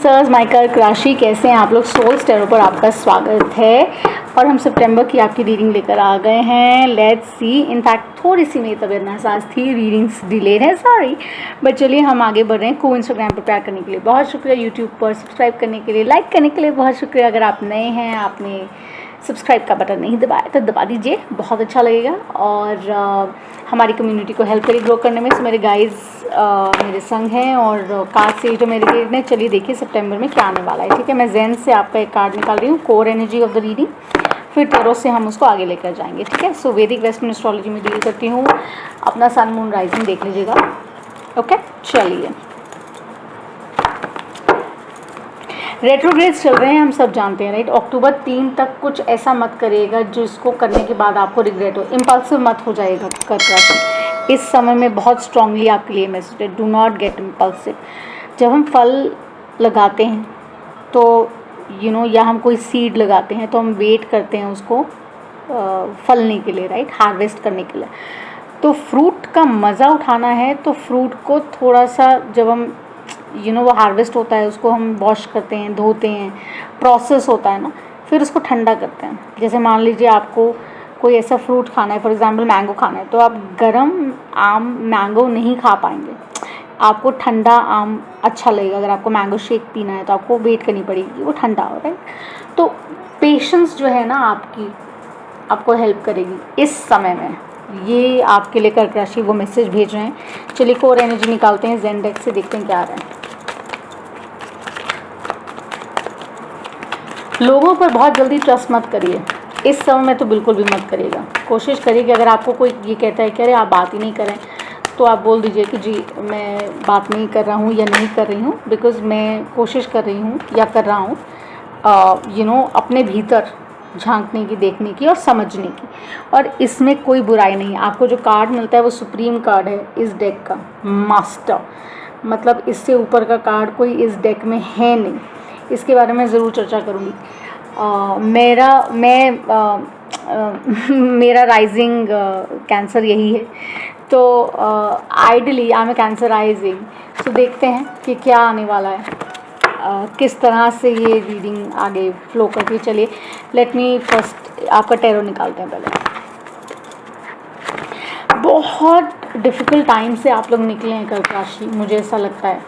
Sirs my कर्क राशि, कैसे हैं आप लोग। सोल्स टैरो पर आपका स्वागत है और हम सितंबर की आपकी रीडिंग लेकर आ गए हैं। Let's see. इनफैक्ट थोड़ी सी मेरी तबीयत नासाज थी, रीडिंग्स डिलेड है, सॉरी, बट चलिए हम आगे बढ़ रहे हैं। को इंस्टाग्राम पर प्यार करने के लिए बहुत शुक्रिया, यूट्यूब पर सब्सक्राइब करने के लिए, लाइक करने के लिए बहुत शुक्रिया। अगर आप नए हैं, आपने सब्सक्राइब का बटन नहीं दबाया तो दबा दीजिए, बहुत अच्छा लगेगा और हमारी कम्युनिटी को हेल्प करिए ग्रो करने में। सो मेरे गाइज मेरे संग हैं और कार्ड से जो मेरे रीड ने, चलिए देखिए सितंबर में क्या आने वाला है। ठीक है, मैं जेन से आपका एक कार्ड निकाल रही हूँ, core energy of the reading, फिर टैरो से हम उसको आगे लेकर जाएंगे। ठीक है, सो वैदिक वेस्टर्न एस्ट्रोलॉजी में डील करती हूँ। अपना सन मून राइजिंग देख लीजिएगा। ओके, चलिए। रेट्रोग्रेड चल रहे हैं, हम सब जानते हैं, राइट। अक्टूबर 3 तक कुछ ऐसा मत करिएगा जिसको करने के बाद आपको रिग्रेट हो। इम्पल्सिव मत हो जाएगा कर्क राशि। इस समय में बहुत स्ट्रांगली आपके लिए मैसेज है, डू नॉट गेट इम्पल्सिव। जब हम फल लगाते हैं तो या हम कोई सीड लगाते हैं तो हम वेट करते हैं उसको फलने के लिए, राइट, हार्वेस्ट करने के लिए। तो फ्रूट का मज़ा उठाना है तो फ्रूट को थोड़ा सा, जब हम वो हार्वेस्ट होता है, उसको हम वॉश करते हैं, धोते हैं, प्रोसेस होता है ना, फिर उसको ठंडा करते हैं। जैसे मान लीजिए आपको कोई ऐसा फ्रूट खाना है, फॉर एग्जांपल मैंगो खाना है, तो आप गरम आम मैंगो नहीं खा पाएंगे, आपको ठंडा आम अच्छा लगेगा। अगर आपको मैंगो शेक पीना है तो आपको वेट करनी पड़ेगी वो ठंडा हो, राइट। तो पेशेंस जो है ना आपको हेल्प करेगी इस समय में। ये आपके लिए कर्क राशि वो मैसेज भेज रहे हैं। चलिए कोर एनर्जी निकालते हैं जेन डेक से, देखते हैं क्या आ रहा है। लोगों पर बहुत जल्दी ट्रस्ट मत करिए, इस समय में तो बिल्कुल भी मत करिएगा। कोशिश करिए कि अगर आपको कोई ये कहता है कि अरे आप बात ही नहीं करें, तो आप बोल दीजिए कि जी मैं बात नहीं कर रहा हूँ या नहीं कर रही हूँ, बिकॉज़ मैं कोशिश कर रही हूँ या कर रहा हूँ अपने भीतर झांकने की, देखने की और समझने की। और इसमें कोई बुराई नहीं है। आपको जो कार्ड मिलता है वो सुप्रीम कार्ड है इस डेक का, मास्टर, मतलब इससे ऊपर का कार्ड कोई इस डेक में है नहीं। इसके बारे में ज़रूर चर्चा करूँगी। मेरा राइजिंग कैंसर यही है, तो ideally I am a cancer rising. तो देखते हैं कि क्या आने वाला है, किस तरह से ये रीडिंग आगे फ्लो करती है। चलिए लेट मी फर्स्ट आपका टैरो निकालते हैं पहले। बहुत डिफ़िकल्ट टाइम से आप लोग निकले हैं कर्क राशि, मुझे ऐसा लगता है।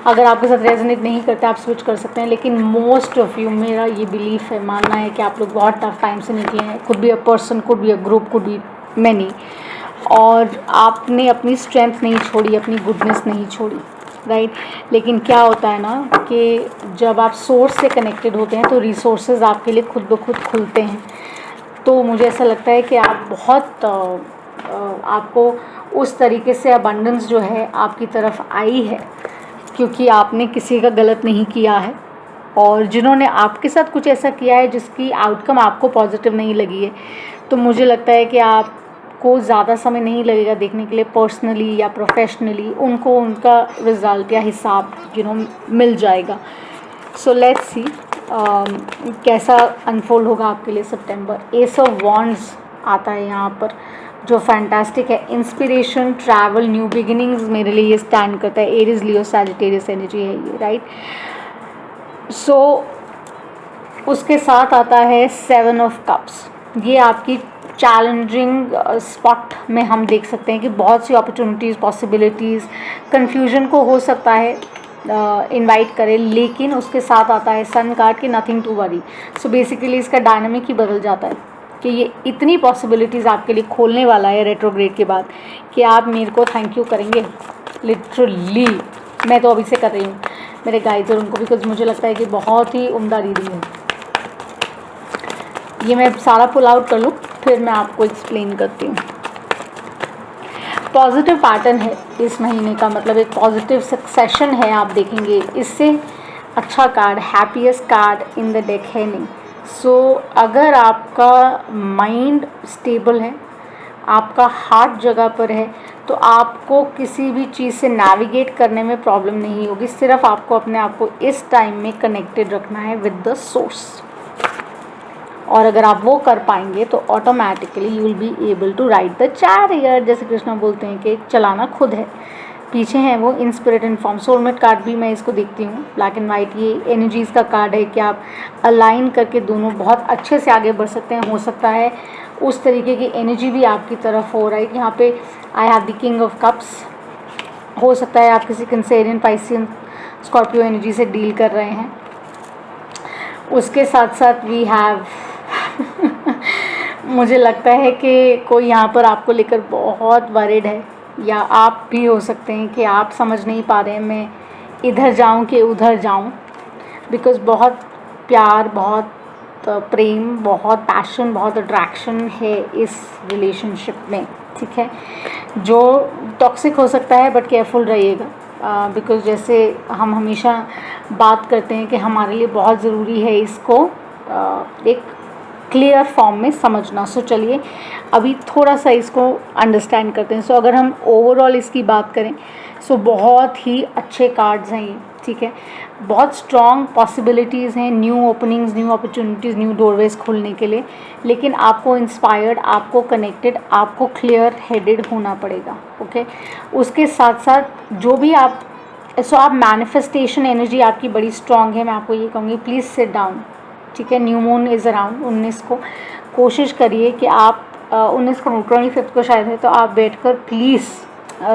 अगर आपके साथ रेजोनेट नहीं करते आप स्विच कर सकते हैं, लेकिन मोस्ट ऑफ यू, मेरा ये बिलीफ है, मानना है कि आप लोग बहुत टफ टाइम से निकले हैं। Could be a person, could be a group, could be many, और आपने अपनी स्ट्रेंथ नहीं छोड़ी, अपनी गुडनेस नहीं छोड़ी, राइट। लेकिन क्या होता है ना कि जब आप सोर्स से कनेक्टेड होते हैं तो रिसोर्सेज आपके लिए खुद ब खुद खुलते हैं। तो मुझे ऐसा लगता है कि आप बहुत आपको उस तरीके से अबंडेंस जो है आपकी तरफ आई है, क्योंकि आपने किसी का गलत नहीं किया है, और जिन्होंने आपके साथ कुछ ऐसा किया है जिसकी आउटकम आपको पॉजिटिव नहीं लगी है, तो मुझे लगता है कि आपको ज़्यादा समय नहीं लगेगा देखने के लिए पर्सनली या प्रोफेशनली उनको उनका रिज़ल्ट या हिसाब मिल जाएगा। सो लेट्स सी कैसा अनफोल्ड होगा आपके लिए सितंबर। एस ऑफ वॉन्ड्स आता है यहाँ पर, जो फैंटास्टिक है। इंस्पिरेशन, ट्रैवल, न्यू बिगिनिंग्स मेरे लिए ये स्टैंड करता है। एरीज, लियो, सैजिटेरियस एनर्जी है ये, राइट। सो उसके साथ आता है 7 ऑफ कप्स। ये आपकी चैलेंजिंग स्पॉट में हम देख सकते हैं कि बहुत सी अपॉर्चुनिटीज़, पॉसिबिलिटीज़, कन्फ्यूजन को हो सकता है इनवाइट करें, लेकिन उसके साथ आता है सन कार्ड की nothing to worry. So basically इसका डायनामिक ही बदल जाता है कि ये इतनी पॉसिबिलिटीज़ आपके लिए खोलने वाला है रेट्रोग्रेड के बाद कि आप मेरे को थैंक यू करेंगे लिटरली। मैं तो अभी से कर रही हूँ मेरे गाइड्स और उनको, बिकॉज मुझे लगता है कि बहुत ही उम्दा रीडिंग है ये। मैं सारा पुल आउट कर लूँ फिर मैं आपको एक्सप्लेन करती हूँ। पॉजिटिव पैटर्न है इस महीने का, मतलब एक पॉजिटिव सक्सेशन है, आप देखेंगे। इससे अच्छा card, happiest card in the deck है नहीं। सो अगर आपका माइंड स्टेबल है, आपका हार्ट जगह पर है, तो आपको किसी भी चीज़ से नेविगेट करने में प्रॉब्लम नहीं होगी। सिर्फ आपको अपने आप को इस टाइम में कनेक्टेड रखना है विद द सोर्स, और अगर आप वो कर पाएंगे तो automatically you will be able to ride the chariot. जैसे कृष्ण बोलते हैं कि चलाना खुद है, पीछे हैं वो in spirit and form. Soulmate card भी मैं इसको देखती हूँ ब्लैक एंड वाइट, ये एनर्जीज़ का कार्ड है कि आप अलाइन करके दोनों बहुत अच्छे से आगे बढ़ सकते हैं। हो सकता है उस तरीके की एनर्जी भी आपकी तरफ हो रहा है। यहाँ पे I have the king of cups. हो सकता है आप किसी कैंसेरियन, पाइसियन, स्कॉर्पियो एनर्जी से डील कर रहे हैं। उसके साथ साथ वी हैव मुझे लगता है कि कोई यहाँ पर आपको लेकर बहुत वरिड है, या आप भी हो सकते हैं कि आप समझ नहीं पा रहे हैं मैं इधर जाऊँ कि उधर जाऊँ, बिकॉज़ बहुत प्यार, बहुत प्रेम, बहुत पैशन, बहुत अट्रैक्शन है इस रिलेशनशिप में, ठीक है, जो टॉक्सिक हो सकता है, बट केयरफुल रहिएगा। बिकॉज़ जैसे हम हमेशा बात करते हैं कि हमारे लिए बहुत ज़रूरी है इसको एक क्लियर फॉर्म में समझना। सो चलिए अभी थोड़ा सा इसको अंडरस्टैंड करते हैं। सो अगर हम ओवरऑल इसकी बात करें, सो बहुत ही अच्छे कार्ड्स हैं ये, ठीक है, बहुत स्ट्रॉन्ग पॉसिबिलिटीज़ हैं, new openings, new opportunities, new doorways खोलने के लिए। लेकिन आपको इंस्पायर्ड, आपको कनेक्टेड, आपको क्लियर हेडेड होना पड़ेगा, ओके। उसके साथ साथ जो भी आप आप मैनिफेस्टेशन एनर्जी आपकी बड़ी स्ट्रॉन्ग है। मैं आपको ये कहूँगी प्लीज़ सिट डाउन, ठीक है। न्यू मून इज़ अराउंड 19 को। कोशिश करिए कि आप 19 को 25 को शायद है, तो आप बैठकर प्लीज़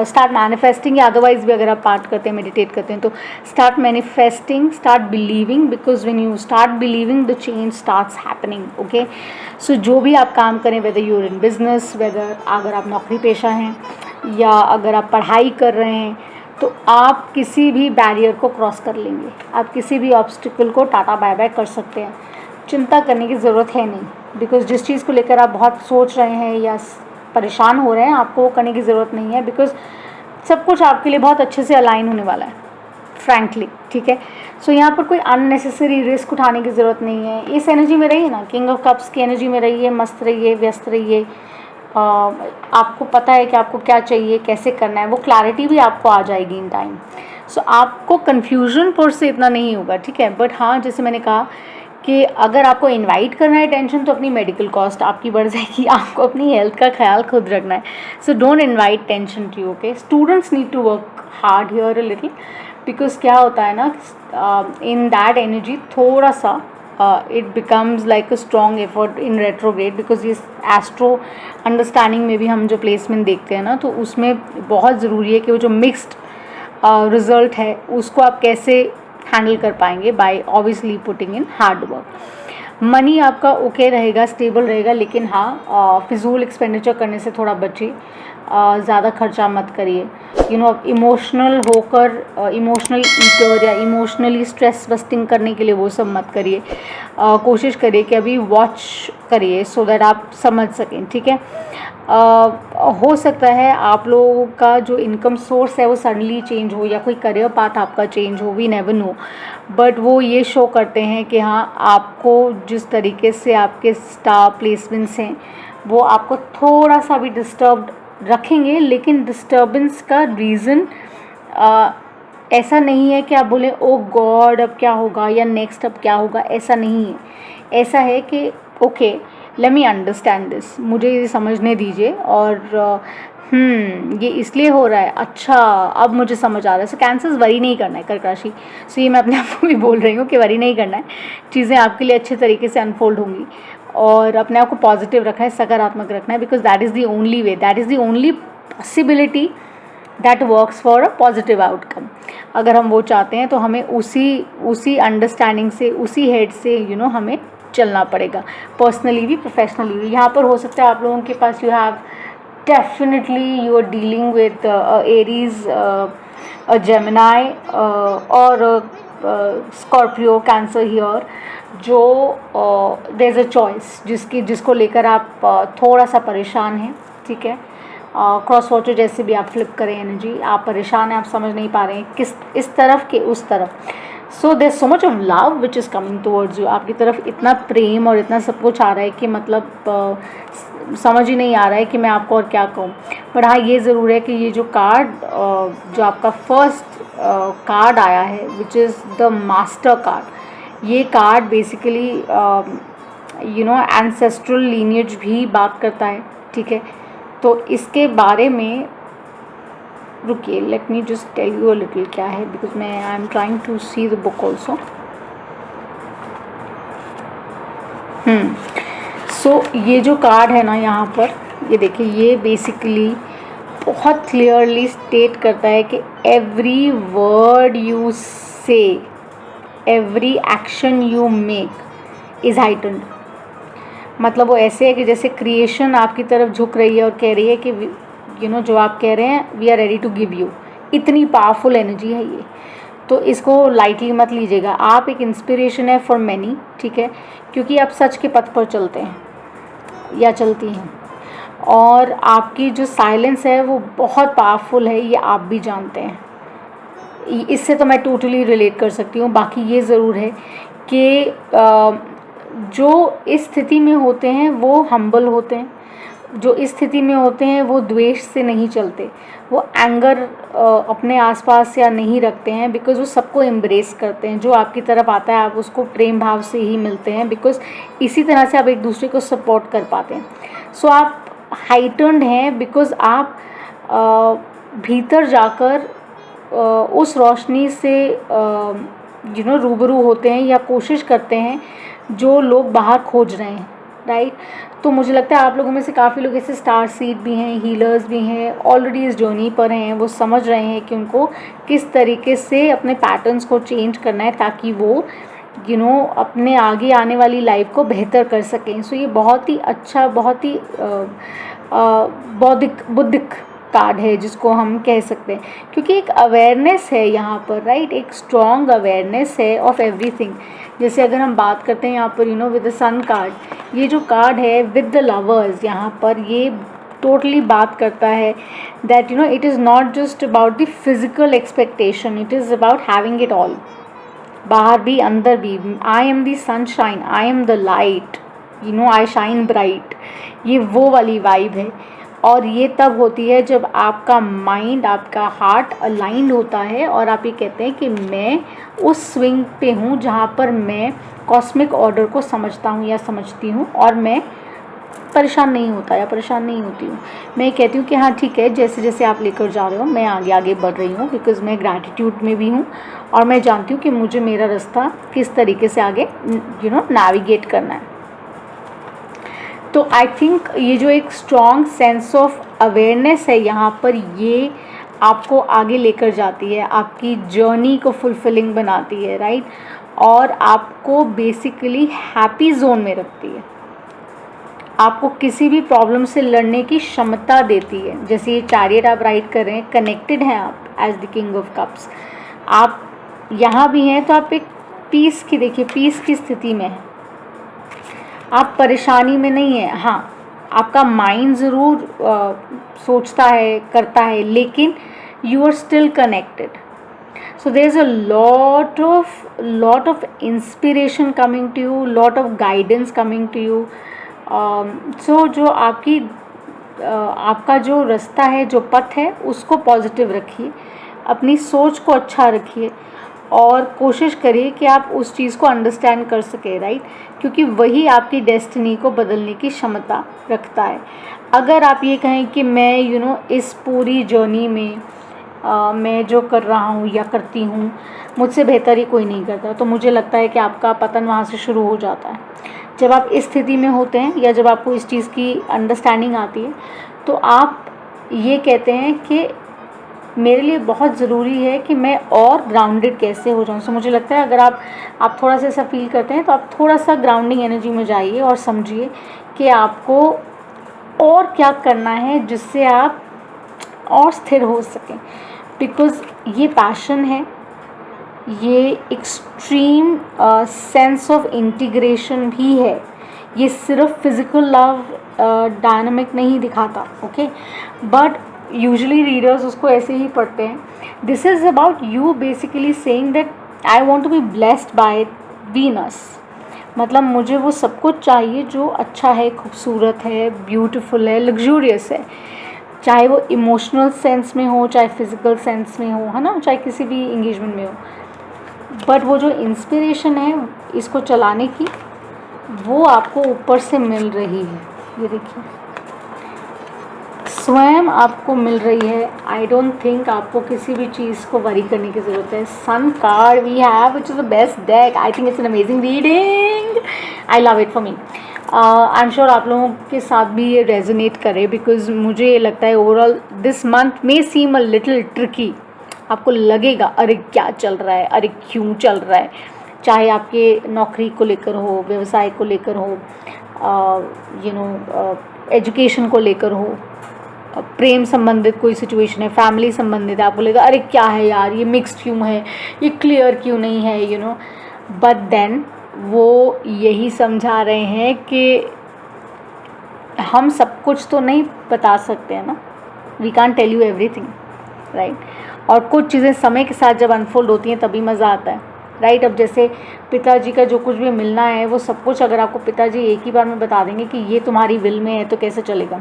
स्टार्ट मैनिफेस्टिंग, या अदरवाइज भी अगर आप पाठ करते हैं, मेडिटेट करते हैं, तो start manifesting, start believing, because when you start believing the change starts happening, okay. So जो भी आप काम करें, whether you're in business, whether अगर आप नौकरी पेशा हैं या अगर आप पढ़ाई कर रहे हैं, तो आप किसी भी बैरियर को क्रॉस कर लेंगे, आप किसी भी ऑब्स्टिकल को टाटा बाय बाय कर सकते हैं। चिंता करने की ज़रूरत है नहीं, बिकॉज जिस चीज़ को लेकर आप बहुत सोच रहे हैं या परेशान हो रहे हैं, आपको वो करने की ज़रूरत नहीं है, बिकॉज सब कुछ आपके लिए बहुत अच्छे से अलाइन होने वाला है, फ्रैंकली, ठीक है। सो यहाँ पर कोई अननेसेसरी रिस्क उठाने की ज़रूरत नहीं है। इस एनर्जी में रहिए ना, किंग ऑफ कप्स की एनर्जी में रहिए, मस्त रहिए, व्यस्त रहिए। आपको पता है कि आपको क्या चाहिए, कैसे करना है, वो क्लैरिटी भी आपको आ जाएगी इन टाइम। सो आपको कन्फ्यूजन पर से इतना नहीं होगा, ठीक है। बट हाँ, जैसे मैंने कहा कि अगर आपको इनवाइट करना है टेंशन, तो अपनी मेडिकल कॉस्ट आपकी बढ़ जाएगी, आपको अपनी हेल्थ का ख्याल खुद रखना है। So don't invite tension to you, okay. Students need to work hard here a little, because क्या होता है ना, इन दैट एनर्जी थोड़ा सा it becomes like a strong effort in retrograde, because ये एस्ट्रो अंडरस्टैंडिंग में भी हम जो प्लेसमेंट देखते हैं ना, तो उसमें बहुत ज़रूरी है कि वो जो मिक्स्ड रिजल्ट है उसको आप कैसे हैंडल कर पाएंगे, by obviously putting in hard work. Money आपका ओके रहेगा, स्टेबल रहेगा, लेकिन हाँ फिजूल एक्सपेंडिचर करने से थोड़ा बचिए, ज़्यादा खर्चा मत करिए। यू नो, इमोशनल होकर इमोशनल ईटर या इमोशनली स्ट्रेस बस्टिंग करने के लिए वो सब मत करिए। कोशिश करिए कि अभी वॉच करिए सो दैट आप समझ सकें, ठीक है। हो सकता है आप लोगों का जो इनकम सोर्स है वो सडनली चेंज हो, या कोई करियर पाथ आपका चेंज हो, वी नेवर नो, बट वो ये शो करते हैं कि हाँ, आपको जिस तरीके से आपके स्टार प्लेसमेंट्स हैं वो आपको थोड़ा सा भी डिस्टर्ब्ड रखेंगे। लेकिन डिस्टर्बेंस का रीज़न ऐसा नहीं है कि आप बोले ओ गॉड अब क्या होगा, या नेक्स्ट अब क्या होगा, ऐसा नहीं है। ऐसा है कि okay, let me understand this, मुझे ये समझने दीजिए, और ये इसलिए हो रहा है, अच्छा अब मुझे समझ आ रहा है। सो कैंसर्स वरी नहीं करना है, कर्क राशि। सो ये मैं अपने आप को भी बोल रही हूँ कि वरी नहीं करना है, चीज़ें आपके लिए अच्छे तरीके से अनफोल्ड होंगी, और अपने आप को पॉजिटिव रखना है, सकारात्मक रखना है, because that is the only way, that is the only possibility that works for a positive outcome. अगर हम वो चाहते हैं तो हमें उसी अंडरस्टैंडिंग से, उसी हेड से हमें चलना पड़ेगा, पर्सनली भी प्रोफेशनली भी। यहाँ पर हो सकता है आप लोगों के पास you have definitely you are dealing with Aries, Gemini और स्कॉर्पियो, कैंसर हियर, जो देयर इज़ अ चॉइस जिसको लेकर आप थोड़ा सा परेशान हैं, ठीक है। क्रॉस वॉचर जैसे भी आप फ्लिप करें एनर्जी, आप परेशान हैं, आप समझ नहीं पा रहे हैं किस इस तरफ के उस तरफ। So there so much of love which is coming towards you, आपकी तरफ इतना प्रेम और इतना सब कुछ आ रहा है कि मतलब समझ ही नहीं आ रहा है कि मैं आपको और क्या कहूँ। बट हाँ, ये ज़रूर है कि ये जो कार्ड जो आपका फर्स्ट कार्ड आया है विच इज़ द मास्टर कार्ड, ये कार्ड बेसिकली एंसेस्ट्रल लीनिएज भी बात करता है, ठीक है। तो इसके बारे में रुकिए, let me just tell you a little क्या है, बिकॉज मैं I am trying to see the book also. So ये जो कार्ड है ना यहाँ पर, ये देखिए, ये बेसिकली बहुत क्लियरली स्टेट करता है कि every word you say, every action you make is heightened. मतलब वो ऐसे है कि जैसे क्रिएशन आपकी तरफ झुक रही है और कह रही है कि यू नो जो आप कह रहे हैं, we are ready to give you. इतनी पावरफुल एनर्जी है ये, तो इसको लाइटली मत लीजिएगा। आप एक इंस्पिरेशन है फॉर मैनी, ठीक है, क्योंकि आप सच के पथ पर चलते हैं या चलती हैं, और आपकी जो साइलेंस है वो बहुत पावरफुल है, ये आप भी जानते हैं। इससे तो मैं टोटली रिलेट कर सकती हूँ। बाकी ये ज़रूर है कि जो इस स्थिति में होते हैं वो हम्बल होते हैं, जो इस स्थिति में होते हैं वो द्वेष से नहीं चलते, वो एंगर अपने आसपास या नहीं रखते हैं, बिकॉज़ वो सबको एम्ब्रेस करते हैं। जो आपकी तरफ आता है आप उसको प्रेम भाव से ही मिलते हैं, बिकॉज़ इसी तरह से आप एक दूसरे को सपोर्ट कर पाते हैं। सो आप हाइटन्ड हैं बिकॉज़ आप भीतर जाकर उस रोशनी से यू नो रूबरू होते हैं या कोशिश करते हैं जो लोग बाहर खोज रहे हैं, राइट। तो मुझे लगता है आप लोगों में से काफ़ी लोग ऐसे स्टार सीड भी हैं, हीलर्स भी हैं, ऑलरेडी इस जर्नी पर हैं। वो समझ रहे हैं कि उनको किस तरीके से अपने पैटर्न्स को चेंज करना है ताकि वो यू नो अपने आगे आने वाली लाइफ को बेहतर कर सकें। सो ये बहुत ही अच्छा, बहुत ही बुद्धिक कार्ड है जिसको हम कह सकते हैं, क्योंकि एक अवेयरनेस है यहाँ पर, राइट। एक स्ट्रॉन्ग अवेयरनेस है ऑफ एवरीथिंग। जैसे अगर हम बात करते हैं यहाँ पर you know with the sun card, ये जो कार्ड है विद द लवर्स, यहाँ पर ये टोटली बात करता है that you know it is not just about the physical expectation, it is about having it all, बाहर भी अंदर भी। I am the sunshine, I am the light, you know I shine bright, ये वो वाली वाइब है। और ये तब होती है जब आपका माइंड, आपका हार्ट अलाइंड होता है और आप ये कहते हैं कि मैं उस स्विंग पे हूँ जहाँ पर मैं कॉस्मिक ऑर्डर को समझता हूँ या समझती हूँ, और मैं परेशान नहीं होता या परेशान नहीं होती हूँ। मैं कहती हूँ कि हाँ ठीक है, जैसे जैसे आप लेकर जा रहे हो मैं आगे आगे बढ़ रही हूँ, बिकॉज़ मैं ग्रैटिट्यूड में भी हूँ और मैं जानती हूँ कि मुझे मेरा रास्ता किस तरीके से आगे यू नो नेविगेट करना है। तो आई थिंक ये जो एक स्ट्रॉन्ग सेंस ऑफ अवेयरनेस है यहाँ पर, ये आपको आगे लेकर जाती है, आपकी जर्नी को फुलफिलिंग बनाती है, राइट। और आपको बेसिकली हैप्पी जोन में रखती है, आपको किसी भी प्रॉब्लम से लड़ने की क्षमता देती है। जैसे ये चैरियट आप राइड कर रहे हैं, कनेक्टेड हैं आप as the king of cups, आप यहाँ भी हैं तो आप एक पीस की, देखिए पीस की स्थिति में है, आप परेशानी में नहीं है। हाँ, आपका माइंड ज़रूर सोचता है, करता है, लेकिन you are still connected. So there is a lot of inspiration coming to you, lot of guidance coming to you. So जो आपका जो रास्ता है, जो पथ है, उसको पॉजिटिव रखिए, अपनी सोच को अच्छा रखिए और कोशिश करिए कि आप उस चीज़ को अंडरस्टैंड कर सके, राइट, क्योंकि वही आपकी डेस्टिनी को बदलने की क्षमता रखता है। अगर आप ये कहें कि मैं यू नो इस पूरी जर्नी में मैं जो कर रहा हूँ या करती हूँ मुझसे बेहतर ही कोई नहीं करता, तो मुझे लगता है कि आपका पतन वहाँ से शुरू हो जाता है। जब आप इस स्थिति में होते हैं या जब आपको इस चीज़ की अंडरस्टैंडिंग आती है तो आप ये कहते हैं कि मेरे लिए बहुत ज़रूरी है कि मैं और ग्राउंडेड कैसे हो जाऊँ। सो मुझे लगता है अगर आप थोड़ा सा ऐसा फील करते हैं तो आप थोड़ा सा ग्राउंडिंग एनर्जी में जाइए और समझिए कि आपको और क्या करना है जिससे आप और स्थिर हो सकें, बिकॉज़ ये पैशन है, ये एक्सट्रीम सेंस ऑफ इंटीग्रेशन भी है। ये सिर्फ फिज़िकल लव डायनामिक नहीं दिखाता, ओके, बट यूजुअली रीडर्स उसको ऐसे ही पढ़ते हैं। This is about you basically saying that I want to be blessed by Venus, मतलब मुझे वो सब कुछ चाहिए जो अच्छा है, खूबसूरत है, ब्यूटीफुल है, लग्जूरियस है, चाहे वो इमोशनल सेंस में हो, चाहे फिज़िकल सेंस में हो, है ना, चाहे किसी भी इंगेजमेंट में हो। बट वो जो इंस्पिरेशन है इसको चलाने की, वो आपको ऊपर से मिल रही है, ये देखिए। स्वयं आपको मिल रही है। आई डोंट थिंक आपको किसी भी चीज़ को वरी करने की ज़रूरत है। Sun card we have which is the best deck. I think it's an amazing reading. I love it for me. I am sure आप लोगों के साथ भी ये रेजोनेट करे, बिकॉज मुझे ये लगता है overall this month may seem a little tricky. आपको लगेगा अरे क्या चल रहा है, अरे क्यों चल रहा है, चाहे आपके नौकरी को लेकर हो, व्यवसाय को लेकर हो, एजुकेशन को लेकर हो, प्रेम संबंधित कोई सिचुएशन है, फैमिली संबंधित है, आपको लगेगा अरे क्या है यार, ये मिक्स्ड क्यों है, ये क्लियर क्यों नहीं है, बट देन वो यही समझा रहे हैं कि हम सब कुछ तो नहीं बता सकते हैं ना, we can't tell you everything, right. और कुछ चीज़ें समय के साथ जब अनफोल्ड होती हैं तभी मज़ा आता है, राइट। अब जैसे पिताजी का जो कुछ भी मिलना है वो सब कुछ अगर आपको पिताजी एक ही बार में बता देंगे कि ये तुम्हारी विल में है तो कैसे चलेगा।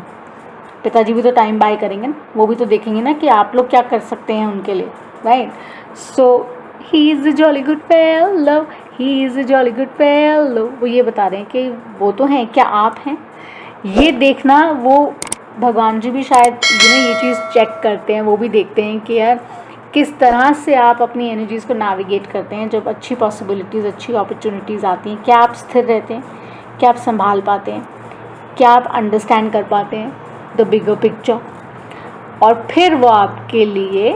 पिताजी भी तो टाइम बाय करेंगे ना, वो भी तो देखेंगे ना कि आप लोग क्या कर सकते हैं उनके लिए, right. So he is a jolly good fellow, he is a jolly good fellow, वो ये बता रहे हैं कि वो तो हैं, क्या आप हैं, ये देखना। वो भगवान जी भी शायद ये चीज़ चेक करते हैं, वो भी देखते हैं कि यार किस तरह से आप अपनी एनर्जीज़ को नेविगेट करते हैं। जब अच्छी पॉसिबिलिटीज़, अच्छी अपॉर्चुनिटीज़ आती हैं, क्या आप स्थिर रहते हैं, क्या आप संभाल पाते हैं, क्या आप अंडरस्टैंड कर पाते हैं द बिगर पिक्चर, और फिर वो आपके लिए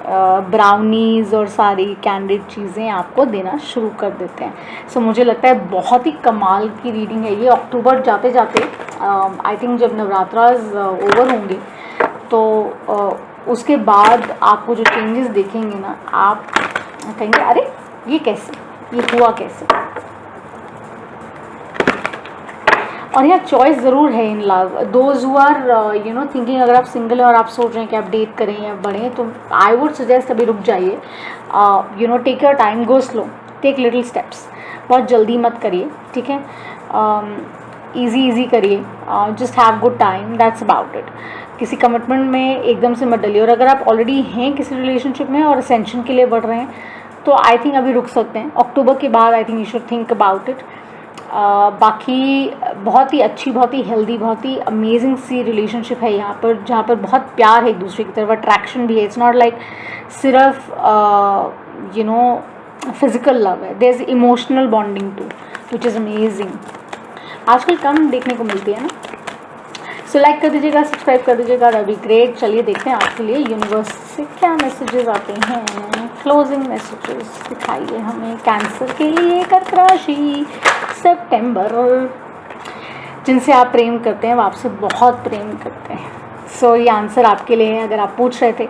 ब्राउनीज़ और सारी कैंडिड चीज़ें आपको देना शुरू कर देते हैं। सो मुझे लगता है बहुत ही कमाल की रीडिंग है ये। अक्टूबर जाते जाते आई थिंक जब नवरात्रास ओवर होंगे तो उसके बाद आपको जो चेंजेस देखेंगे ना, आप कहेंगे अरे ये कैसे, ये हुआ कैसे। और यहाँ चॉइस ज़रूर है in love, those who are thinking, अगर आप सिंगल हैं और आप सोच रहे हैं कि आप डेट करें या बढ़ें, तो आई वुड सजेस्ट अभी रुक जाइए, take your time, go slow, take little steps, बहुत जल्दी मत करिए, ठीक है। ईजी करिए, just have good time, that's about it. किसी कमिटमेंट में एकदम से मत डलिए। और अगर आप ऑलरेडी हैं किसी रिलेशनशिप में और असेंशन के लिए बढ़ रहे हैं तो आई थिंक अभी रुक सकते हैं। अक्टूबर के बाद I think you should think about it. बाकी बहुत ही अच्छी, बहुत ही हेल्दी, बहुत ही अमेजिंग सी रिलेशनशिप है यहाँ पर, जहाँ पर बहुत प्यार है एक दूसरे की तरफ, अट्रैक्शन भी है। इट्स नॉट लाइक सिर्फ फिजिकल लव है, there is emotional bonding too, which is amazing. आजकल कम देखने को मिलती है ना। सो लाइक कर दीजिएगा, सब्सक्राइब कर दीजिएगा, दैट बी ग्रेट। चलिए देखते हैं आपके लिए यूनिवर्स से क्या मैसेजेस आते हैं। क्लोजिंग मैसेजेस दिखाइए हमें कैंसर के लिए, कर्क राशि, सितंबर। जिनसे आप प्रेम करते हैं वो आपसे बहुत प्रेम करते हैं। सो ये आंसर आपके लिए है। अगर आप पूछ रहे थे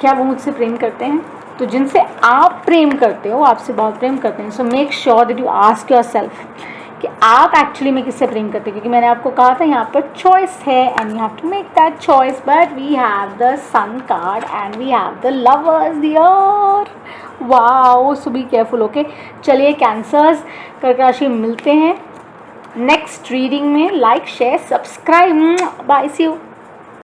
क्या वो मुझसे प्रेम करते हैं, तो जिनसे आप प्रेम करते हो आपसे बहुत प्रेम करते हैं। So make sure that you ask your self कि आप एक्चुअली में किससे प्रेम करते हैं, क्योंकि मैंने आपको कहा था यहाँ पर चॉइस है and you have to make that choice. But we have the sun card and we have the lovers there. Wow, so be careful, okay. चलिए कैंसर्स, कर्क राशि, मिलते हैं नेक्स्ट रीडिंग में। Like, share, subscribe. Bye, see you.